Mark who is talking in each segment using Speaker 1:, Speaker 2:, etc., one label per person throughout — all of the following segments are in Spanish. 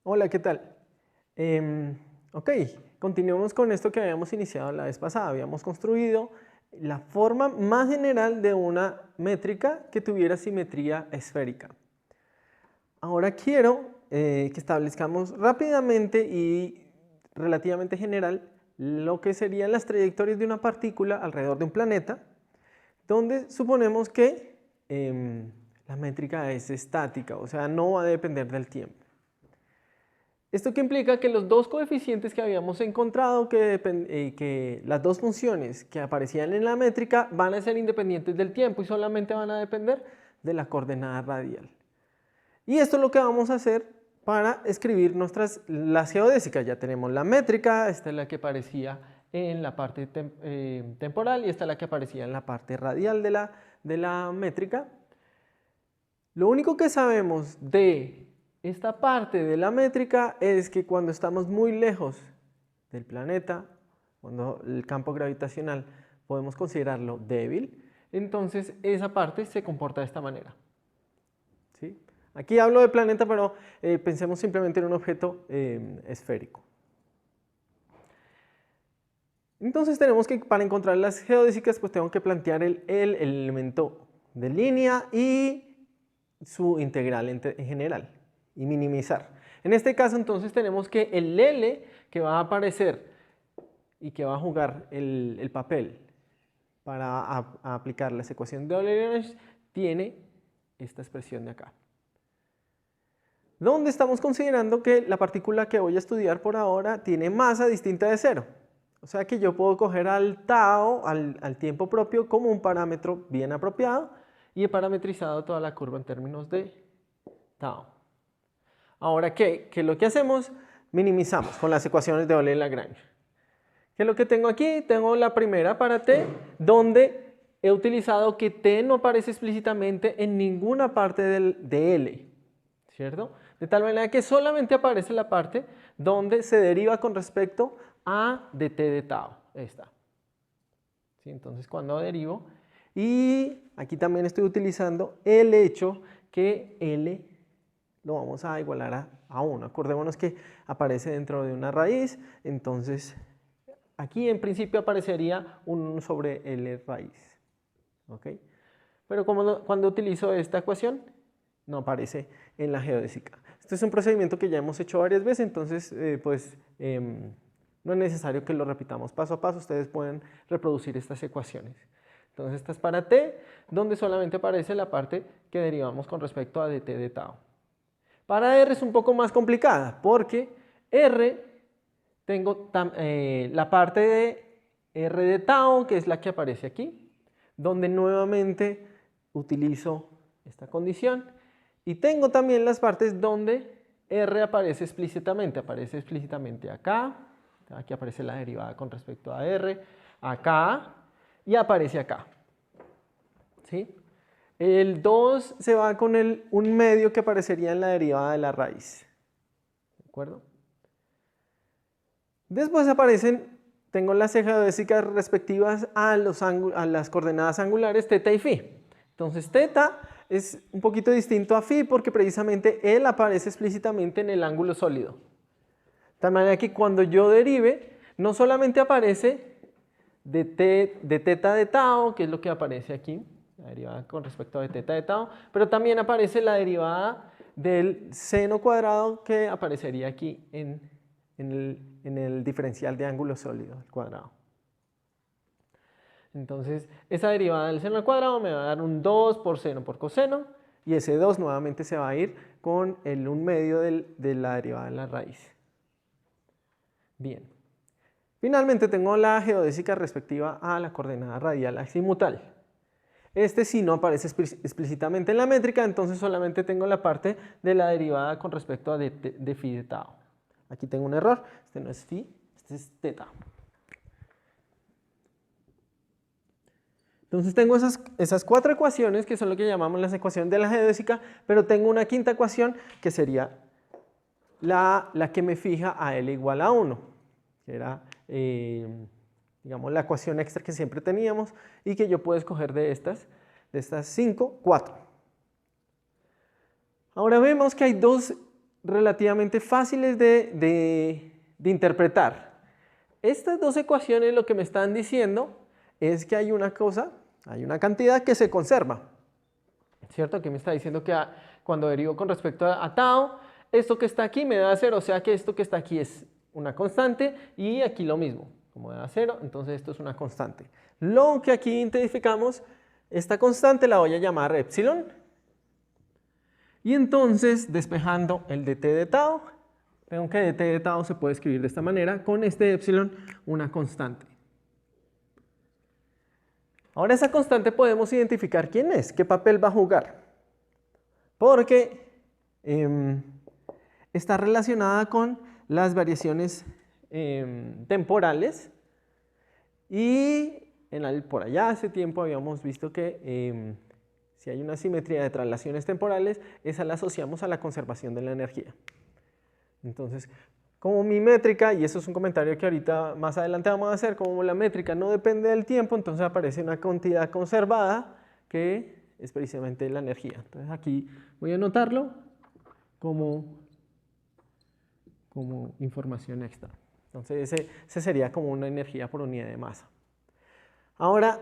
Speaker 1: Hola, ¿qué tal? Ok, continuamos con esto que habíamos iniciado la vez pasada. Habíamos construido la forma más general de una métrica que tuviera simetría esférica. Ahora quiero que establezcamos rápidamente y relativamente general lo que serían las trayectorias de una partícula alrededor de un planeta, donde suponemos que la métrica es estática, o sea, no va a depender del tiempo. Esto que implica que los dos coeficientes que habíamos encontrado, que las dos funciones que aparecían en la métrica van a ser independientes del tiempo y solamente van a depender de la coordenada radial. Y esto es lo que vamos a hacer para escribir las geodésicas. Ya tenemos la métrica, esta es la que aparecía en la parte temporal y esta es la que aparecía en la parte radial de la métrica. Lo único que sabemos de esta parte de la métrica es que cuando estamos muy lejos del planeta, cuando el campo gravitacional podemos considerarlo débil, entonces esa parte se comporta de esta manera. ¿Sí? Aquí hablo de planeta, pero pensemos simplemente en un objeto esférico. Entonces tenemos que, para encontrar las geodésicas, pues tengo que plantear el elemento de línea y su integral en general y minimizar. En este caso entonces tenemos que el L que va a aparecer y que va a jugar el papel para aplicar las ecuaciones de Euler-Lagrange tiene esta expresión de acá. Donde estamos considerando que la partícula que voy a estudiar por ahora tiene masa distinta de cero. O sea que yo puedo coger al tau, al tiempo propio, como un parámetro bien apropiado y he parametrizado toda la curva en términos de tau. Ahora, ¿qué es lo que hacemos? Minimizamos con las ecuaciones de Euler-Lagrange. ¿Qué es lo que tengo aquí? Tengo la primera para t, donde he utilizado que t no aparece explícitamente en ninguna parte de L, ¿cierto? De tal manera que solamente aparece la parte donde se deriva con respecto a de t de tau, esta. ¿Sí? Entonces, cuando derivo, y aquí también estoy utilizando el hecho que L lo vamos a igualar a 1. Acordémonos que aparece dentro de una raíz, entonces aquí en principio aparecería 1 sobre L raíz. ¿Ok? Pero cuando utilizo esta ecuación, no aparece en la geodésica. Este es un procedimiento que ya hemos hecho varias veces, entonces no es necesario que lo repitamos paso a paso, ustedes pueden reproducir estas ecuaciones. Entonces esta es para t, donde solamente aparece la parte que derivamos con respecto a dt de tau. Para r es un poco más complicada, porque r tengo la parte de r de tau, que es la que aparece aquí, donde nuevamente utilizo esta condición. Y tengo también las partes donde r aparece explícitamente acá, aquí aparece la derivada con respecto a r, acá y aparece acá. ¿Sí? El 2 se va con un medio que aparecería en la derivada de la raíz. ¿De acuerdo? Después tengo las geodésicas respectivas a las coordenadas angulares θ y φ. Entonces θ es un poquito distinto a φ porque precisamente él aparece explícitamente en el ángulo sólido. De tal manera que cuando yo derive, no solamente aparece de θ de tau, que es lo que aparece aquí, la derivada con respecto a θ de tau, pero también aparece la derivada del seno cuadrado que aparecería aquí en el diferencial de ángulo sólido al cuadrado. Entonces, esa derivada del seno al cuadrado me va a dar un 2 por seno por coseno, y ese 2 nuevamente se va a ir con el 1/2 de la derivada de la raíz. Bien. Finalmente tengo la geodésica respectiva a la coordenada radial azimutal. Este sí no aparece explícitamente en la métrica, entonces solamente tengo la parte de la derivada con respecto a de phi de tau. Aquí tengo un error, este no es phi, este es θ. Entonces tengo esas 4 ecuaciones que son lo que llamamos las ecuaciones de la geodésica, pero tengo una quinta ecuación que sería la que me fija a L igual a 1, que era digamos la ecuación extra que siempre teníamos y que yo puedo escoger de estas 5, 4. Ahora vemos que hay dos relativamente fáciles de interpretar. Estas dos ecuaciones lo que me están diciendo es que hay una cosa, hay una cantidad que se conserva, ¿cierto? Aquí me está diciendo que cuando derivo con respecto a tau, esto que está aquí me da 0, o sea que esto que está aquí es una constante y aquí lo mismo, como da 0, entonces esto es una constante. Lo que aquí identificamos, esta constante la voy a llamar epsilon. Y entonces, despejando el dt de tau, tengo que dt de tau se puede escribir de esta manera, con este epsilon, una constante. Ahora esa constante podemos identificar quién es, qué papel va a jugar. Porque está relacionada con las variaciones temporales. Y por allá hace tiempo habíamos visto que si hay una simetría de traslaciones temporales, esa la asociamos a la conservación de la energía. Entonces, como mi métrica, y eso es un comentario que ahorita más adelante vamos a hacer, como la métrica no depende del tiempo, entonces aparece una cantidad conservada que es precisamente la energía. Entonces aquí voy a anotarlo como información extra. Entonces ese sería como una energía por unidad de masa. Ahora,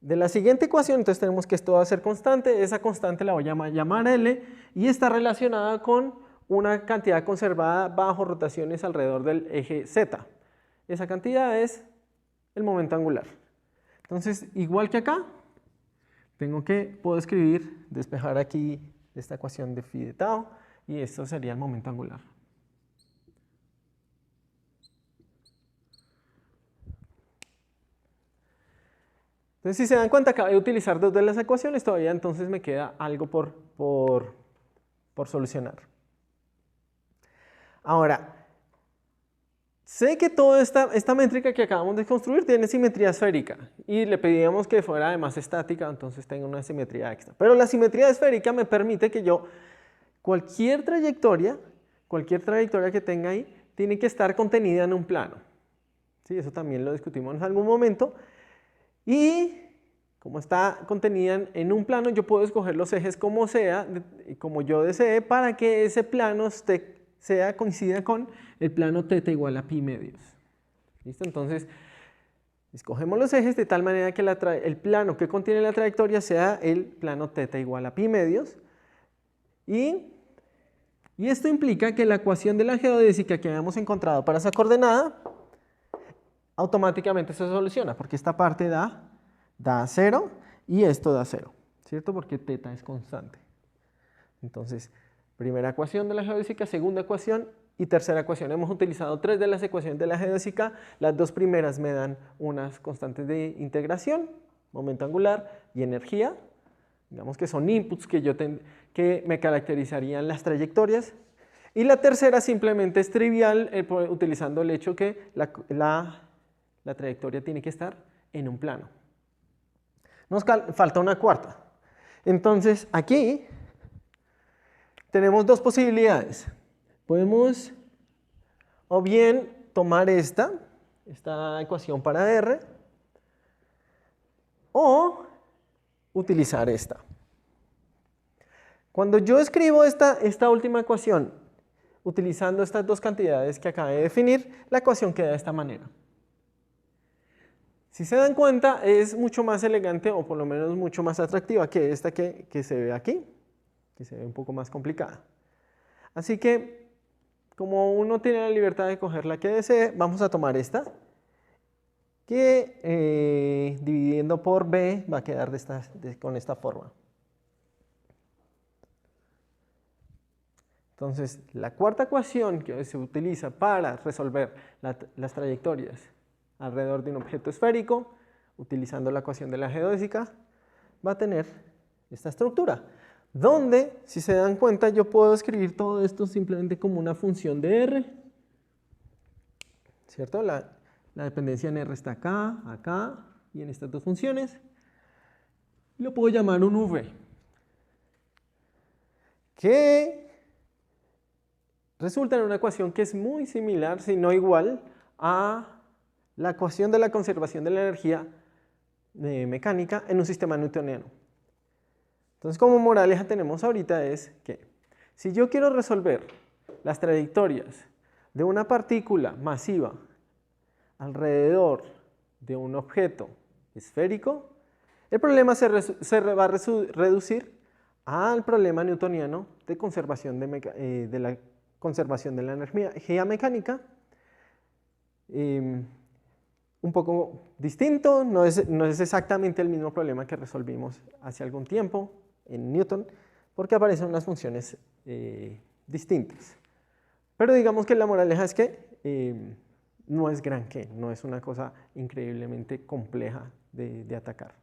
Speaker 1: de la siguiente ecuación, entonces tenemos que esto va a ser constante, esa constante la voy a llamar L y está relacionada con una cantidad conservada bajo rotaciones alrededor del eje Z. Esa cantidad es el momento angular. Entonces, igual que acá, puedo escribir, despejar aquí esta ecuación de phi de tau y esto sería el momento angular. Entonces, si se dan cuenta, acabé de utilizar dos de las ecuaciones, todavía entonces me queda algo por solucionar. Ahora, sé que toda esta métrica que acabamos de construir tiene simetría esférica y le pedíamos que fuera además estática, entonces tenga una simetría extra. Pero la simetría esférica me permite que cualquier trayectoria que tenga ahí, tiene que estar contenida en un plano. ¿Sí? Eso también lo discutimos en algún momento. Y como está contenida en un plano, yo puedo escoger los ejes como yo desee, para que ese plano coincida con el plano θ igual a pi medios. ¿Listo? Entonces, escogemos los ejes de tal manera que el plano que contiene la trayectoria sea el plano θ igual a pi medios. Y esto implica que la ecuación de la geodésica que habíamos encontrado para esa coordenada automáticamente se soluciona, porque esta parte da 0 y esto da 0, ¿cierto? Porque θ es constante. Entonces, primera ecuación de la geodésica, segunda ecuación y tercera ecuación. Hemos utilizado 3 de las ecuaciones de la geodésica. Las dos primeras me dan unas constantes de integración, momento angular y energía. Digamos que son inputs que me caracterizarían las trayectorias. Y la tercera simplemente es trivial utilizando el hecho que la trayectoria tiene que estar en un plano. Nos falta una cuarta. Entonces, aquí tenemos dos posibilidades. Podemos o bien tomar esta ecuación para R, o utilizar esta. Cuando yo escribo esta última ecuación utilizando estas dos cantidades que acabé de definir, la ecuación queda de esta manera. Si se dan cuenta, es mucho más elegante, o por lo menos mucho más atractiva que esta que se ve aquí, que se ve un poco más complicada. Así que, como uno tiene la libertad de coger la que desee, vamos a tomar esta, que dividiendo por b va a quedar con esta forma. Entonces, la cuarta ecuación que se utiliza para resolver las trayectorias alrededor de un objeto esférico, utilizando la ecuación de la geodésica, va a tener esta estructura, donde, si se dan cuenta, yo puedo escribir todo esto simplemente como una función de R, ¿cierto? La dependencia en R está acá, acá, y en estas dos funciones. Lo puedo llamar un V, que resulta en una ecuación que es muy similar, si no igual, a la ecuación de la conservación de la energía mecánica en un sistema newtoniano. Entonces, como moraleja tenemos ahorita es que Si yo quiero resolver las trayectorias de una partícula masiva alrededor de un objeto esférico, el problema se va a reducir al problema newtoniano de conservación de la conservación de la energía mecánica. Un poco distinto, no es exactamente el mismo problema que resolvimos hace algún tiempo en Newton, porque aparecen unas funciones distintas. Pero digamos que la moraleja es que no es gran que, no es una cosa increíblemente compleja de atacar.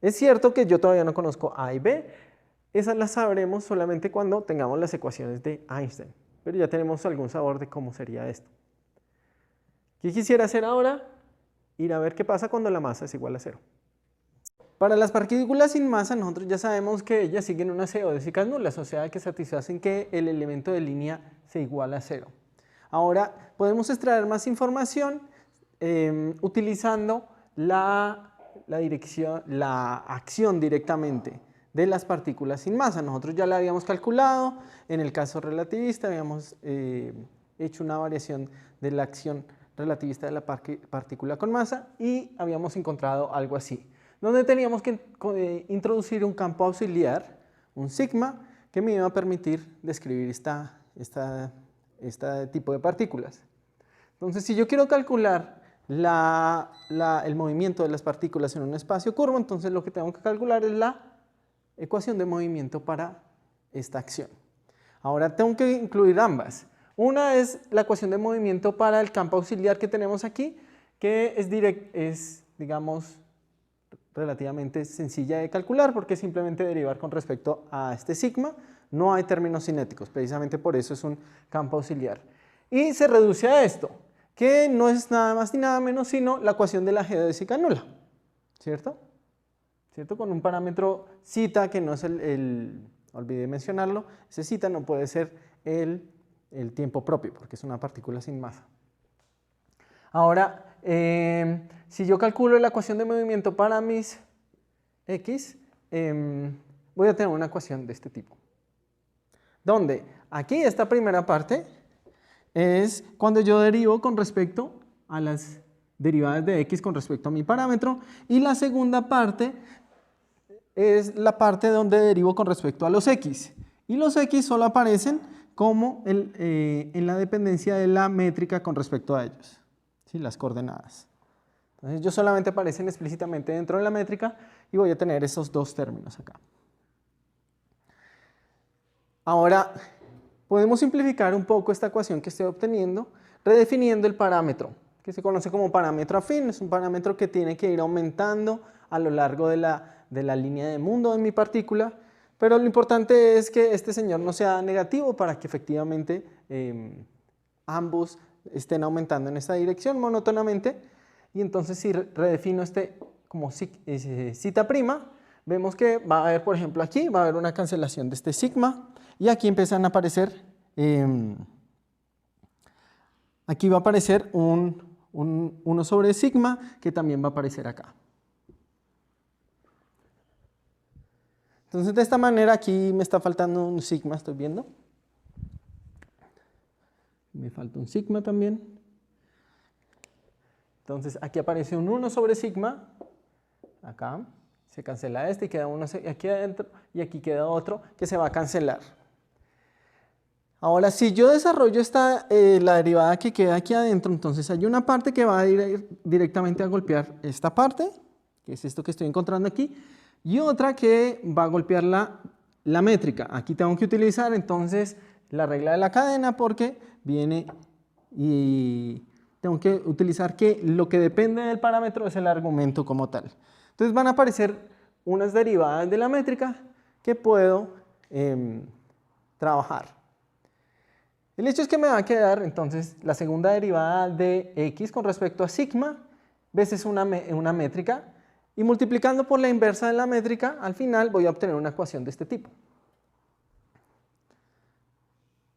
Speaker 1: Es cierto que yo todavía no conozco A y B, esas las sabremos solamente cuando tengamos las ecuaciones de Einstein, pero ya tenemos algún sabor de cómo sería esto. ¿Qué quisiera hacer ahora? Ir a ver qué pasa cuando la masa es igual a 0. Para las partículas sin masa, nosotros ya sabemos que ellas siguen unas geodésicas nulas, o sea que satisfacen que el elemento de línea se iguala a 0. Ahora, podemos extraer más información utilizando la acción directamente de las partículas sin masa. Nosotros ya la habíamos calculado, en el caso relativista habíamos hecho una variación de la acción relativista de la partícula con masa y habíamos encontrado algo así, donde teníamos que introducir un campo auxiliar, un sigma, que me iba a permitir describir este tipo de partículas. Entonces, si yo quiero calcular el movimiento de las partículas en un espacio curvo, entonces lo que tengo que calcular es la ecuación de movimiento para esta acción. Ahora tengo que incluir ambas. Una es la ecuación de movimiento para el campo auxiliar que tenemos aquí, que es digamos, relativamente sencilla de calcular porque es simplemente derivar con respecto a este sigma. No hay términos cinéticos, precisamente por eso es un campo auxiliar. Y se reduce a esto, que no es nada más ni nada menos sino la ecuación de la geodésica nula, ¿cierto? Con un parámetro zeta que no es olvidé mencionarlo, ese zeta no puede ser el tiempo propio porque es una partícula sin masa. Ahora, si yo calculo la ecuación de movimiento para mis x, voy a tener una ecuación de este tipo. Donde aquí esta primera parte es cuando yo derivo con respecto a las derivadas de x con respecto a mi parámetro, y la segunda parte es la parte donde derivo con respecto a los x. Y los x solo aparecen como en la dependencia de la métrica con respecto a ellos, ¿sí? Las coordenadas. Entonces, ellos solamente aparecen explícitamente dentro de la métrica y voy a tener esos dos términos acá. Ahora, podemos simplificar un poco esta ecuación que estoy obteniendo redefiniendo el parámetro, que se conoce como parámetro afín. Es un parámetro que tiene que ir aumentando a lo largo de la línea de mundo de mi partícula, pero lo importante es que este señor no sea negativo para que efectivamente ambos estén aumentando en esta dirección monótonamente. Y entonces si redefino este como zeta prima, vemos que va a haber, por ejemplo, aquí va a haber una cancelación de este sigma y aquí empiezan a aparecer, aquí va a aparecer un 1 sobre sigma que también va a aparecer acá. Entonces de esta manera aquí me está faltando un sigma, estoy viendo. Me falta un sigma también. Entonces aquí aparece un 1 sobre sigma, acá, se cancela este y queda uno aquí adentro y aquí queda otro que se va a cancelar. Ahora si yo desarrollo la derivada que queda aquí adentro, entonces hay una parte que va a ir directamente a golpear esta parte, que es esto que estoy encontrando aquí, y otra que va a golpear la métrica. Aquí tengo que utilizar entonces la regla de la cadena porque viene y tengo que utilizar que lo que depende del parámetro es el argumento como tal. Entonces van a aparecer unas derivadas de la métrica que puedo trabajar. El hecho es que me va a quedar entonces la segunda derivada de x con respecto a sigma veces una métrica, y multiplicando por la inversa de la métrica, al final voy a obtener una ecuación de este tipo.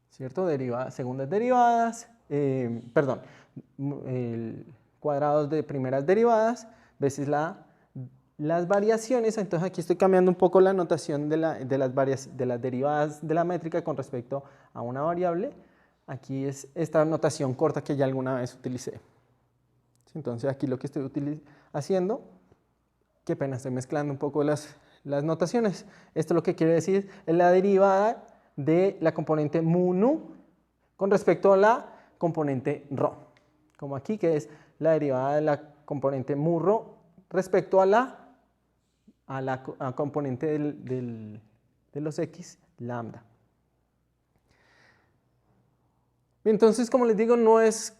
Speaker 1: ¿Cierto? Segundas derivadas, cuadrados de primeras derivadas veces la las variaciones, entonces aquí estoy cambiando un poco la notación de las derivadas de la métrica con respecto a una variable. Aquí es esta notación corta que ya alguna vez utilicé. Entonces aquí lo que estoy haciendo, qué pena, estoy mezclando un poco las notaciones. Esto lo que quiere decir es la derivada de la componente mu nu con respecto a la componente rho. Como aquí que es la derivada de la componente mu rho respecto a la componente de los x lambda. Entonces, como les digo, no es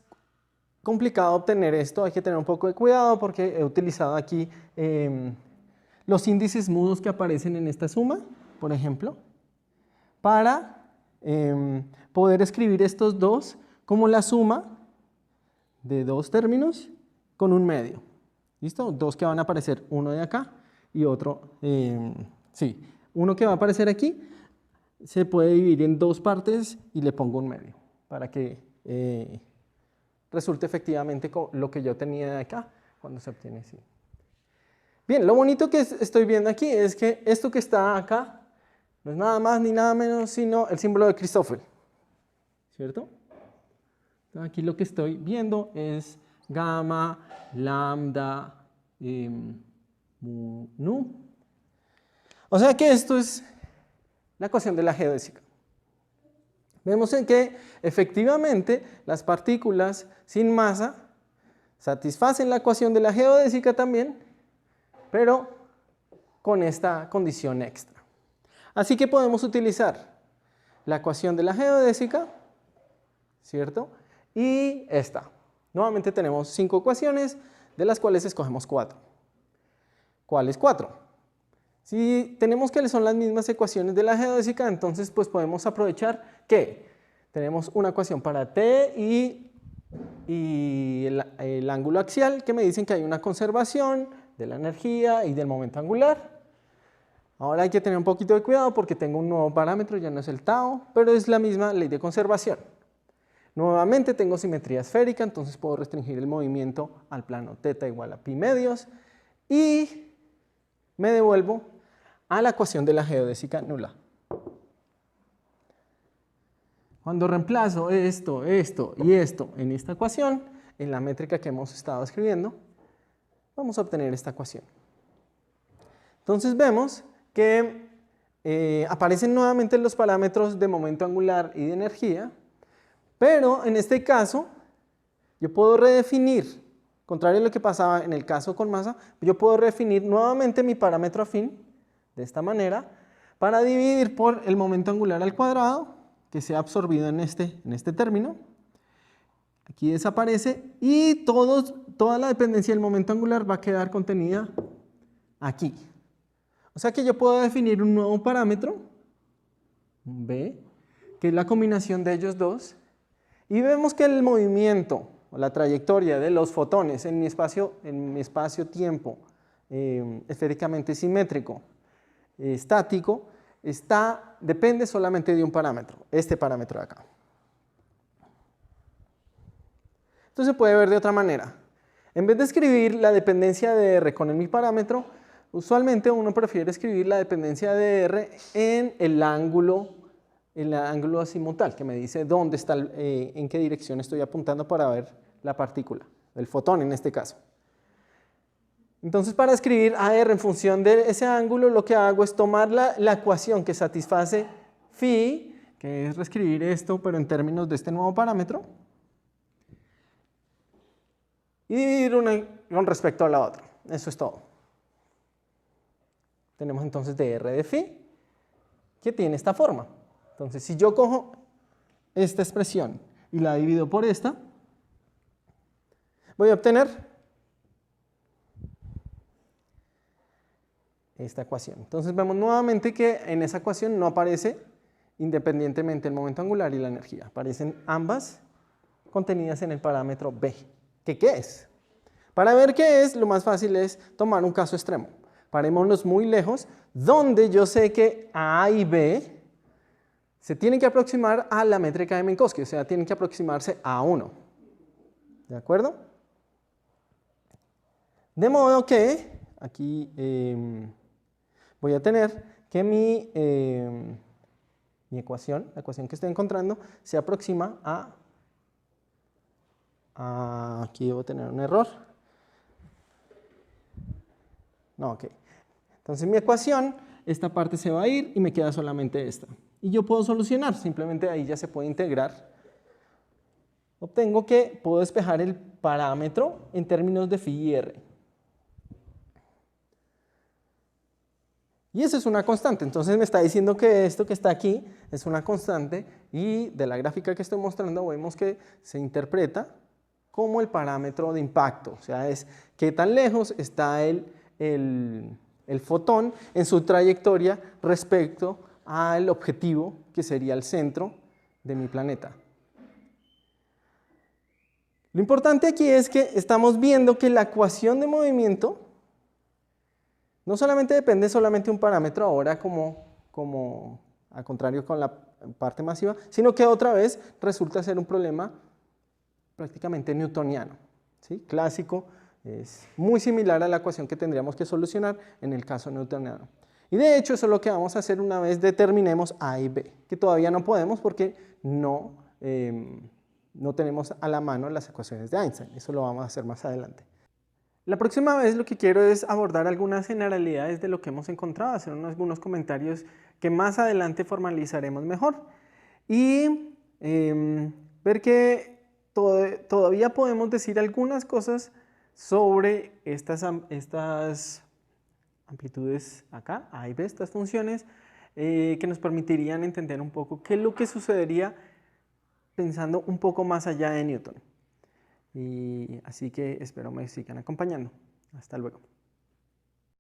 Speaker 1: complicado obtener esto, hay que tener un poco de cuidado porque he utilizado aquí los índices mudos que aparecen en esta suma, por ejemplo, para poder escribir estos dos como la suma de dos términos con un medio. ¿Listo? Dos que van a aparecer, uno de acá y otro, uno que va a aparecer aquí se puede dividir en dos partes y le pongo un medio para que resulte efectivamente lo que yo tenía de acá cuando se obtiene así. Bien, lo bonito que estoy viendo aquí es que esto que está acá no es nada más ni nada menos sino el símbolo de Christoffel, ¿cierto? Entonces aquí lo que estoy viendo es gamma, lambda, mu nu. O sea que esto es la ecuación de la geodésica. Vemos en que efectivamente las partículas sin masa satisfacen la ecuación de la geodésica también, pero con esta condición extra. Así que podemos utilizar la ecuación de la geodésica, ¿cierto? Y esta. Nuevamente tenemos 5 ecuaciones, de las cuales escogemos 4. ¿Cuáles 4? Si tenemos que son las mismas ecuaciones de la geodésica, entonces pues podemos aprovechar que tenemos una ecuación para t y el ángulo axial que me dicen que hay una conservación de la energía y del momento angular. Ahora hay que tener un poquito de cuidado porque tengo un nuevo parámetro, ya no es el tau, pero es la misma ley de conservación. Nuevamente tengo simetría esférica, entonces puedo restringir el movimiento al plano θ igual a pi medios y me devuelvo a la ecuación de la geodésica nula. Cuando reemplazo esto y esto en esta ecuación, en la métrica que hemos estado escribiendo, vamos a obtener esta ecuación. Entonces vemos que aparecen nuevamente los parámetros de momento angular y de energía, pero en este caso yo puedo redefinir, contrario a lo que pasaba en el caso con masa, yo puedo redefinir nuevamente mi parámetro afín de esta manera para dividir por el momento angular al cuadrado que se ha absorbido en este término. Aquí desaparece y toda la dependencia del momento angular va a quedar contenida aquí. O sea que yo puedo definir un nuevo parámetro, un B, que es la combinación de ellos dos, y vemos que el movimiento o la trayectoria de los fotones en mi espacio-tiempo esféricamente simétrico estático depende solamente de un parámetro, este parámetro de acá. Entonces se puede ver de otra manera. En vez de escribir la dependencia de R con mi parámetro, usualmente uno prefiere escribir la dependencia de R en el ángulo azimutal, que me dice dónde está, en qué dirección estoy apuntando para ver la partícula, el fotón en este caso. Entonces, para escribir AR en función de ese ángulo, lo que hago es tomar la ecuación que satisface phi, que es reescribir esto, pero en términos de este nuevo parámetro, y dividir una con respecto a la otra. Eso es todo. Tenemos entonces dr de phi, que tiene esta forma. Entonces, si yo cojo esta expresión y la divido por esta, voy a obtener esta ecuación. Entonces vemos nuevamente que en esa ecuación no aparece independientemente el momento angular y la energía. Aparecen ambas contenidas en el parámetro B. ¿Qué es? Para ver qué es, lo más fácil es tomar un caso extremo. Parémonos muy lejos, donde yo sé que A y B se tienen que aproximar a la métrica de Minkowski, o sea, tienen que aproximarse a 1. ¿De acuerdo? De modo que aquí voy a tener que mi ecuación, la ecuación que estoy encontrando, se aproxima aquí debo tener un error. No, ok. Entonces mi ecuación, esta parte se va a ir y me queda solamente esta. Y yo puedo solucionar, simplemente ahí ya se puede integrar. Obtengo que puedo despejar el parámetro en términos de phi y r. Y eso es una constante, entonces me está diciendo que esto que está aquí es una constante y de la gráfica que estoy mostrando vemos que se interpreta como el parámetro de impacto, o sea, es qué tan lejos está el fotón en su trayectoria respecto al objetivo que sería el centro de mi planeta. Lo importante aquí es que estamos viendo que la ecuación de movimiento no solamente depende solamente de un parámetro ahora como al contrario con la parte masiva, sino que otra vez resulta ser un problema prácticamente newtoniano, ¿sí? Clásico, es muy similar a la ecuación que tendríamos que solucionar en el caso newtoniano. Y de hecho eso es lo que vamos a hacer una vez determinemos A y B, que todavía no podemos porque no tenemos a la mano las ecuaciones de Einstein, eso lo vamos a hacer más adelante. La próxima vez lo que quiero es abordar algunas generalidades de lo que hemos encontrado, hacer algunos comentarios que más adelante formalizaremos mejor y ver que todavía podemos decir algunas cosas sobre estas amplitudes acá, A y B, estas funciones, que nos permitirían entender un poco qué es lo que sucedería pensando un poco más allá de Newton. Y así que espero me sigan acompañando. Hasta luego.